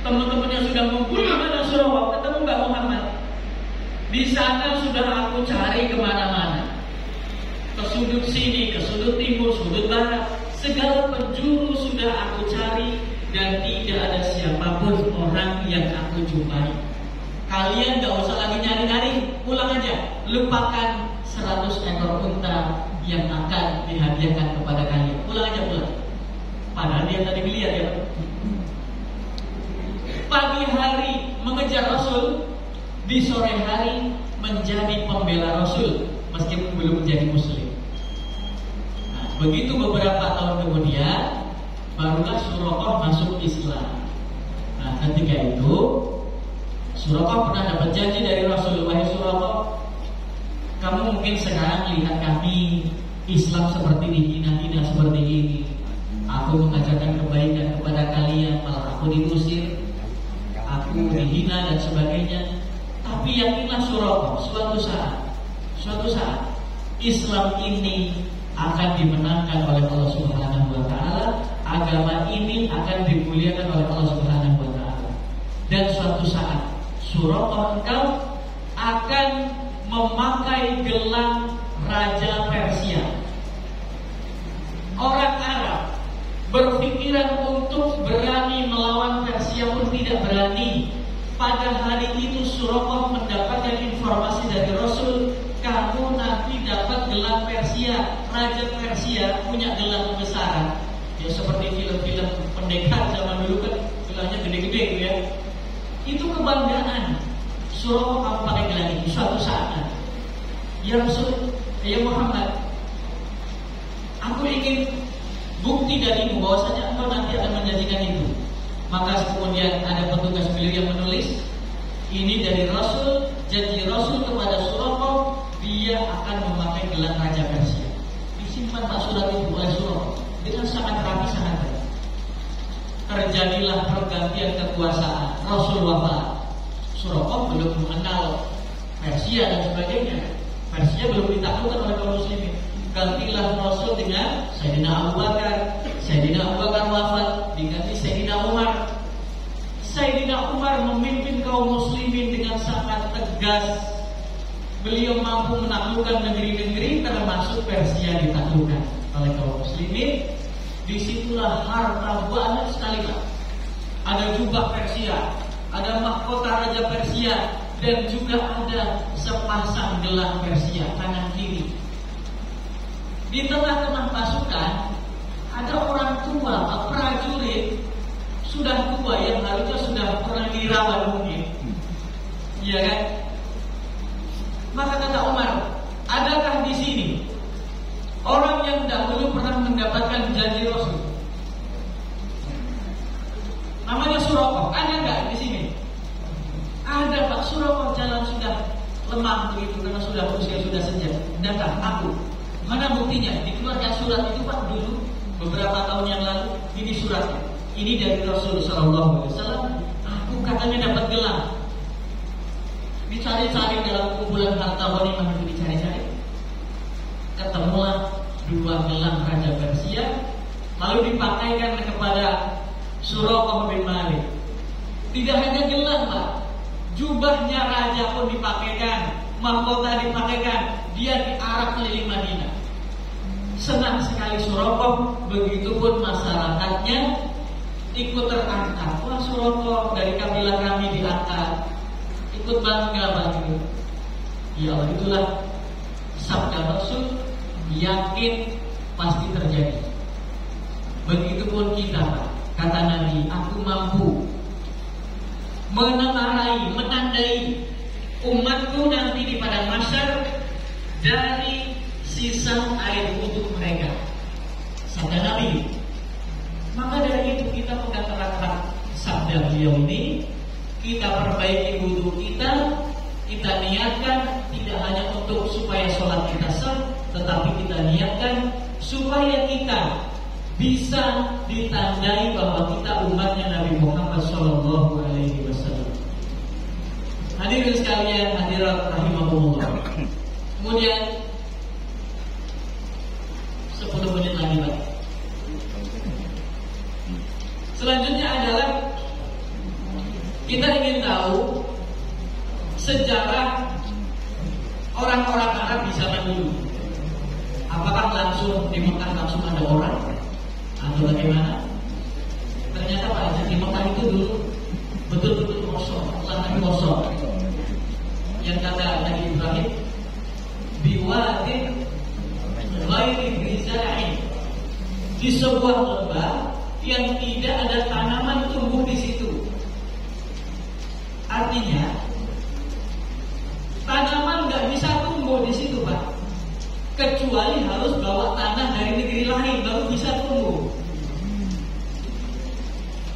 Teman-temannya sudah ngumpul di mana Suraqah, ketemu Mbak Muhammad. Di sana sudah aku cari kemana-mana, ke sudut sini, ke sudut timur, sudut barat, segala penjuru sudah aku cari, dan tidak ada siapapun orang yang aku jumpai. Kalian gak usah lagi nyari-nyari, pulang aja. Lupakan 100 ekor unta yang akan dihadiahkan kepada kalian. Pulang aja, pulang. Padahal dia tadi melihat ya. Pagi hari mengejar Rasul, di sore hari menjadi pembela Rasul, meskipun belum menjadi Muslim. Nah, begitu beberapa tahun kemudian, barulah Suraqah masuk Islam. Nah, ketika itu Suraqah pernah dapat janji dari Rasul, wahai Suraqah, kamu mungkin sekarang lihat kami Islam seperti dihina-hina seperti ini. Aku mengajarkan kebaikan kepada kalian, malah aku diusir, aku dihina dan sebagainya. Tapi yakinlah Suraqah, suatu saat Islam ini akan dimenangkan oleh Allah Subhanahu wa taala, agama ini akan dimuliakan oleh Allah Subhanahu wa taala. Dan suatu saat Suraqah, engkau akan memakai gelang Raja Persia. Orang Arab berpikiran untuk berani melawan Persia pun tidak berani. Pada hari itu Suraqah mendapatkan informasi dari Rasul, kamu nanti dapat gelang Persia. Raja Persia punya gelang kebesaran. Ya seperti film-film pendekar zaman dulu kan gelangnya gede-gede gitu ya. Itu kebanggaan. Suraqah kamu pakai gelang ini suatu saat. Ya Rasul, ya Muhammad, aku ingin bukti darimu bahwasanya engkau nanti akan menjanjikan itu. Maka kemudian ada petugas beliau yang menulis, ini dari Rasul, janji Rasul kepada Suraqah, dia akan memakai gelang Raja Persia. Disimpan Pak surat itu oleh Suraqah dengan sangat rapi, sangat baik. Terjadilah pergantian kekuasaan. Rasul wafat. Suraqah belum mengenal Persia dan sebagainya. Persia belum ditaklukkan oleh kaum muslimin. Gantilah Rasul dengan Sayyidina Abu Bakar. Sayyidina Abu Bakar wafat, diganti Sayyidina Umar. Sayyidina Umar memimpin kaum muslimin dengan sangat tegas. Beliau mampu menaklukkan negeri-negeri termasuk Persia ditaklukkan oleh kaum muslimin. Disitulah harta banyak sekali Pak. Ada jubah Persia, ada mahkota Raja Persia, dan juga ada sepasang gelang Persia kanan kiri. Di tengah-tengah pasukan ada orang tua, prajurit sudah tua yang harusnya sudah pernah dirawat mungkin, iya kan? Maka kata Umar, adakah di sini orang yang dahulu pernah mendapatkan janji Rasul? Namanya Suraqah, ada nggak di sini? Ada Pak. Suraqah jalan sudah lemah begitu karena sudah usia sudah senja. Adakah aku? Mana buktinya? Dikeluarkan surat itu Pak dulu beberapa tahun yang lalu. Ini suratnya. Ini dari Rasul Sallallahu Alaihi Wasallam. Aku katanya dapat gelang. Dicari-cari dalam kumpulan harta ghanimah itu dicari-cari. Ketemulah 2 gelang Raja Persia, lalu dipakaikan kepada Suraqah bin Malik. Tidak hanya gelang Pak, jubahnya raja pun dipakaikan, mahkota dipakaikan. Dia diarak keliling Madinah. Senang sekali Suraqah, begitupun masyarakatnya ikut terangkat. Wah Suraqah dari kabilah kami diangkat, ikut bangga begitu. Ya Allah, itulah sabda Rasul, yakin pasti terjadi. Begitupun kita Pak. Kata Nabi, aku mampu menengarai, menandai umatku nanti di padang mahsyar dari sisa air wudhu mereka. Sabda Nabi. Maka dari itu kita pegang erat-erat sabda beliau ini, kita perbaiki wudhu kita niatkan tidak hanya untuk supaya sholat kita sah, tetapi kita niatkan supaya kita bisa ditandai bahwa kita umatnya Nabi Muhammad Sallallahu Alaihi Wasallam. Hadirin sekalian, hadirat rahimahumullah. Kemudian 10 menit lagi Pak. Selanjutnya adalah kita ingin tahu sejarah orang-orang Arab di zaman dulu. Apakah langsung di Mekah langsung ada orang atau bagaimana? Ternyata Pak, di Mekah itu dulu betul-betul kosong, lahan kosong. Yang kata Nabi Ibrahim, biwadin ghairi dzar'in, di sebuah lembah yang tidak ada tanaman tumbuh di situ. Artinya tanaman nggak bisa tumbuh di situ Pak, kecuali harus bawa tanah dari negeri lain baru bisa tumbuh.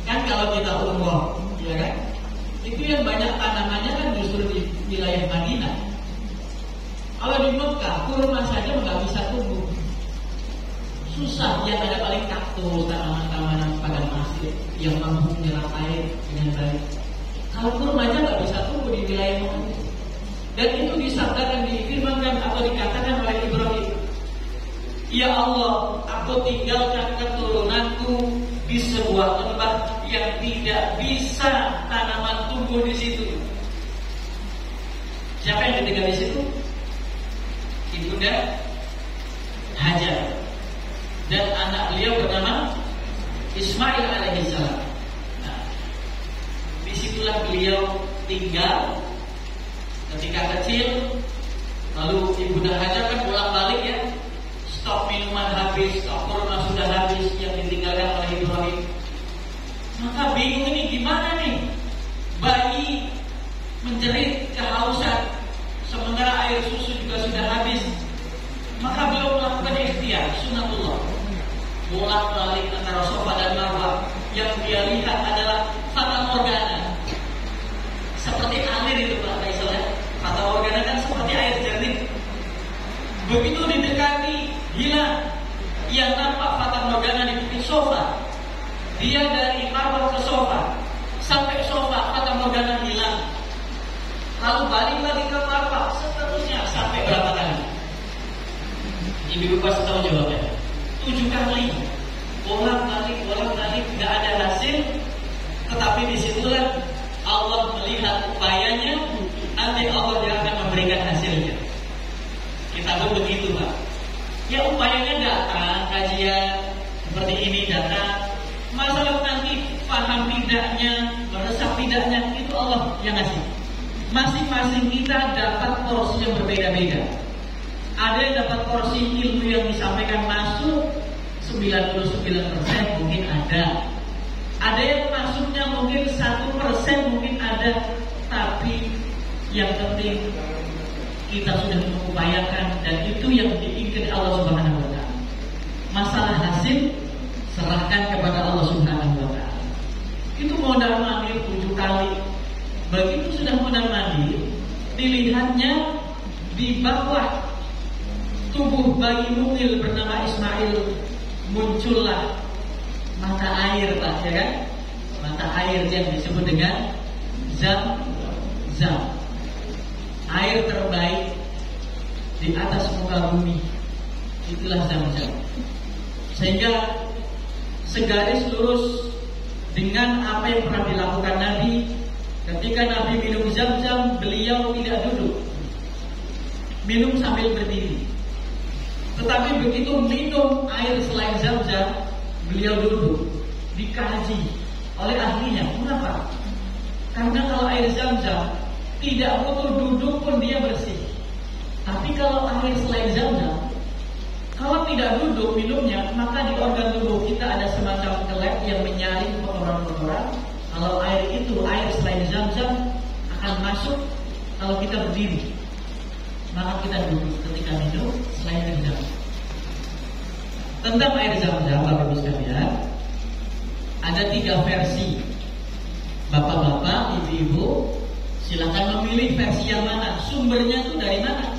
Kan kalau kita umroh, ya kan, itu yang banyak tanamannya kan justru di wilayah Madinah. Kalau di Mekah kurma saja nggak bisa tumbuh, susah. Yang ada paling kaktus, tanaman-tanaman padang pasir yang mampu menyerap air dengan baik. Kalau kurma aja nggak bisa tumbuh di wilayah Mekah. Dan itu disabdakan, difirmankan atau dikatakan oleh Ibrahim, ya Allah, aku tinggalkan keturunanku di sebuah tempat yang tidak bisa tanaman tumbuh di situ. Siapa yang ditinggal di situ? Ibunda Hajar dan anak beliau bernama Ismail alaihissalam. Nah, disitulah beliau tinggal ketika kecil. Lalu Ibunda Hajar kan bolak-balik ya, stok minuman habis, stok kurma sudah habis yang ditinggalkan oleh Ibrahim. Maka bingung ini gimana nih, bayi menjerit kehausan sementara air susu juga sudah habis. Maka beliau melakukan ikhtiar sunatullah, bolak-balik antara Safa dan Marwah. Yang dia lihat adalah fata morgana, seperti air itu Pak Faisal ya. Fata morgana kan seperti air jernih. Begitu didekati hilang. Yang nampak fata morgana di bukit Safa. Dia dari Marwah ke Safa, sampai Safa fata morgana hilang. Lalu balik lagi ke Marwah, seterusnya sampai berapa kali? Ibu pasti tahu jawabannya. 7 kali. Bolak-balik nggak ada hasil. Tetapi disitulah Allah melihat upayanya, nanti Allah yang akan memberikan hasilnya. Kita pun begitu Pak. Ya upayanya datang, kajian seperti ini datang. Masalah nanti paham tidaknya, meresap tidaknya, itu Allah yang ngasih. Masing-masing kita dapat porsi yang berbeda-beda. Ada yang dapat porsi ilmu yang disampaikan masuk 99% mungkin ada. Ada yang masuknya mungkin 1% mungkin ada. Tapi yang penting kita sudah mengupayakan, dan itu yang diinginkan Allah Subhanahu wa taala. Masalah hasil serahkan kepada Allah Subhanahu wa taala. Itu modal mandir 7 kali. Begitu sudah modal mandir, dilihatnya di bawah tubuh bayi mungil bernama Ismail muncullah mata air Pak, ya kan? Mata air yang disebut dengan Zam-Zam. Air terbaik di atas muka bumi. Itulah Zam-Zam. Sehingga segaris lurus dengan apa yang pernah dilakukan Nabi. Ketika Nabi minum Zam-Zam, beliau tidak duduk, minum sambil berdiri. Tetapi begitu minum air selain Zam-Zam, beliau duduk. Dikaji oleh ahlinya. Kenapa? Karena kalau air Zam-Zam tidak butuh duduk pun dia bersih. Tapi kalau air selain Zam-Zam, kalau tidak duduk minumnya, maka di organ tubuh kita ada semacam kelep yang menyaring kotoran-kotoran. Kalau air itu, air selain Zam-Zam akan masuk kalau kita berdiri. Maka kita duduk ketika minum selain Zam-Zam. Tentang air Zam-Zam, Bapak Ibu sekalian, ada 3 versi. Bapak-bapak, ibu-ibu, silakan memilih versi yang mana. Sumbernya itu dari mana?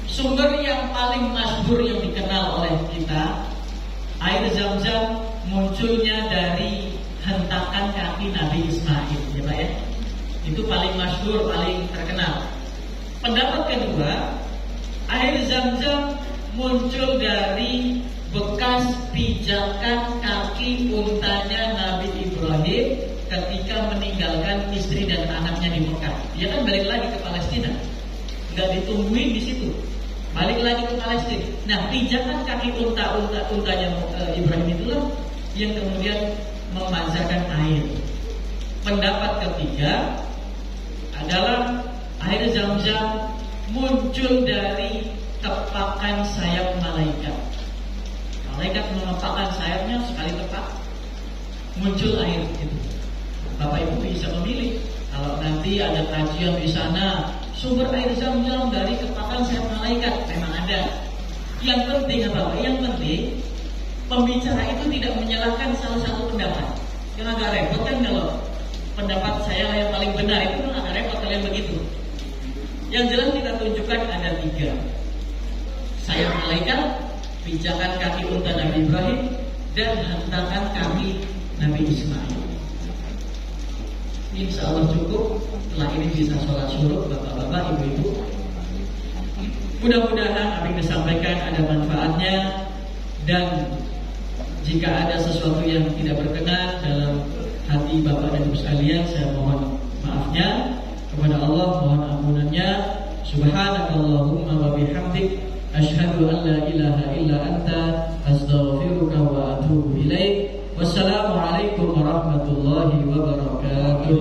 Sumber yang paling masyhur yang dikenal oleh kita, air Zam-Zam munculnya dari hentakan kaki Nabi Ismail, ya Pak ya. Itu paling masyhur, paling terkenal. Pendapat kedua, air Zam-Zam muncul dari bekas pijakan kaki untanya Nabi Ibrahim ketika meninggalkan istri dan anaknya di Mekah. Dia kan balik lagi ke Palestina, nggak ditungguin di situ, balik lagi ke Palestina. Nah, pijakan kaki untanya Ibrahim itulah yang kemudian memancarkan air. Pendapat ketiga adalah air Zam-Zam muncul dari tepakan sayap malaikat. Malaikat mengepakkan sayapnya, sekali tepak muncul air itu. Bapak Ibu bisa memilih. Kalau nanti ada kajian di sana, sumber air Zam-Zam dari tepakan sayap malaikat, memang ada. Yang penting apa? Yang penting pembicara itu tidak menyalahkan salah satu pendapat. Yang agak repot kan kalau pendapat saya yang paling benar, itu agak repot kalian begitu. Yang jelas kita tunjukkan ada 3. Sayap malaikat, pijakan kaki unta Nabi Ibrahim, dan hentakan kaki Nabi Ismail. Insya Allah cukup. Setelah ini bisa sholat syuruk, bapak-bapak, ibu-ibu. Mudah-mudahan apa yang disampaikan ada manfaatnya, dan jika ada sesuatu yang tidak berkenan dalam hati bapak dan ibu sekalian, saya mohon maafnya kepada Allah, mohon ampunannya. Subhanakallahumma wa bihamdik, asyhadu an la ilaha illa anta, astaghfiruka wa atubu ilaik. Wassalamualaikum warahmatullahi wabarakatuh.